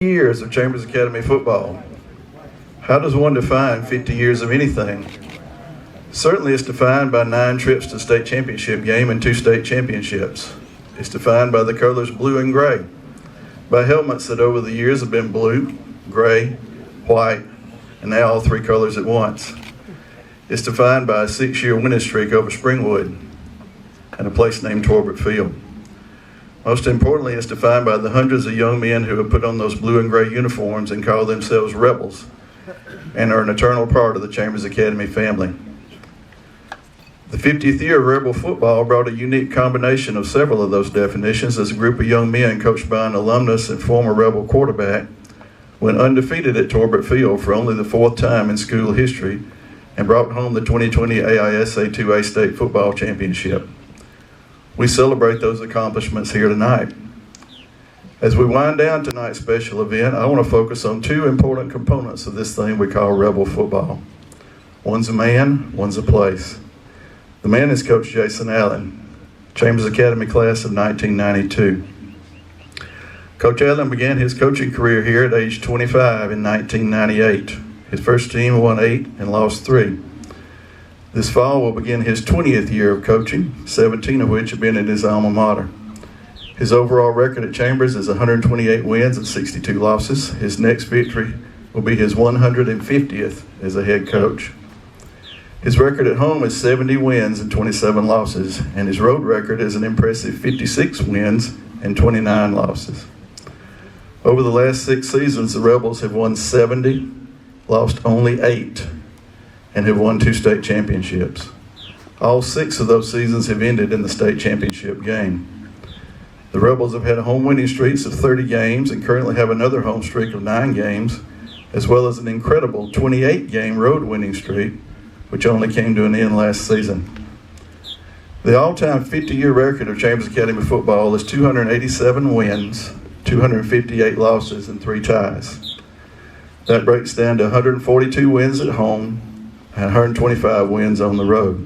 Years of Chambers Academy football. How does one define 50 years of anything? Certainly it's defined by 9 trips to state championship game and 2 state championships. It's defined by the colors blue and gray, by helmets that over the years have been blue, gray, white, and now all 3 colors at once. It's defined by a 6-year winning streak over Springwood and a place named Torbert Field. Most importantly, it's defined by the hundreds of young men who have put on those blue and gray uniforms and call themselves rebels and are an eternal part of the Chambers Academy family. The 50th year of Rebel football brought a unique combination of several of those definitions as a group of young men coached by an alumnus and former Rebel quarterback went undefeated at Torbert Field for only the 4th time in school history and brought home the 2020 AISA 2A State Football Championship. We celebrate those accomplishments here tonight. As we wind down tonight's special event, I want to focus on 2 important components of this thing we call Rebel football. One's a man, one's a place. The man is Coach Jason Allen, Chambers Academy class of 1992. Coach Allen began his coaching career here at age 25 in 1998. His first team won 8 and lost 3. This fall will begin his 20th year of coaching, 17 of which have been in his alma mater. His overall record at Chambers is 128 wins and 62 losses. His next victory will be his 150th as a head coach. His record at home is 70 wins and 27 losses, and his road record is an impressive 56 wins and 29 losses. Over the last 6 seasons, the Rebels have won 70, lost only 8, and have won 2 state championships. All 6 of those seasons have ended in the state championship game. The Rebels have had home winning streaks of 30 games and currently have another home streak of 9 games, as well as an incredible 28-game road winning streak, which only came to an end last season. The all-time 50-year record of Chambers Academy football is 287 wins, 258 losses, and 3 ties. That breaks down to 142 wins at home and 125 wins on the road.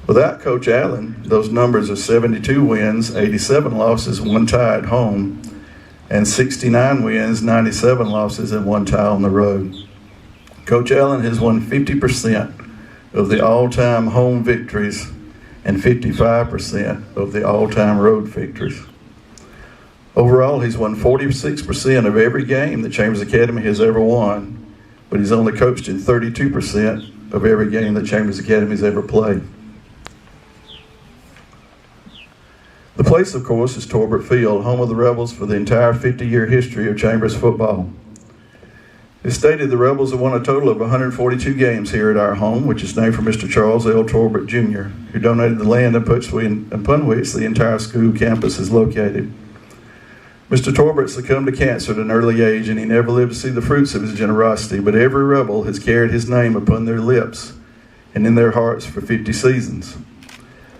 Without Coach Allen, those numbers are 72 wins, 87 losses, 1 tie at home, and 69 wins, 97 losses, and 1 tie on the road. Coach Allen has won 50% of the all-time home victories and 55% of the all-time road victories. Overall, he's won 46% of every game that Chambers Academy has ever won, but he's only coached in 32% of every game that Chambers Academy has ever played. The place, of course, is Torbert Field, home of the Rebels for the entire 50-year history of Chambers football. It's stated the Rebels have won a total of 142 games here at our home, which is named for Mr. Charles L. Torbert, Jr., who donated the land upon which the entire school campus is located. Mr. Torbert succumbed to cancer at an early age, and he never lived to see the fruits of his generosity, but every Rebel has carried his name upon their lips and in their hearts for 50 seasons.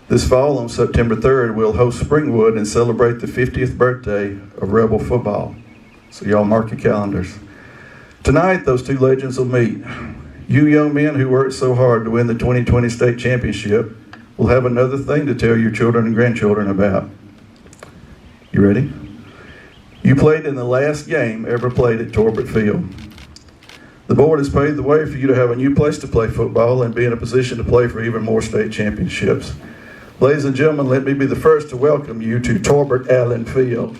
This fall, on September 3rd, we'll host Springwood and celebrate the 50th birthday of Rebel football. So y'all mark your calendars. Tonight, those 2 legends will meet. You young men who worked so hard to win the 2020 state championship will have another thing to tell your children and grandchildren about. You ready? You played in the last game ever played at Torbert Field. The board has paved the way for you to have a new place to play football and be in a position to play for even more state championships. Ladies and gentlemen, let me be the first to welcome you to Torbert Allen Field.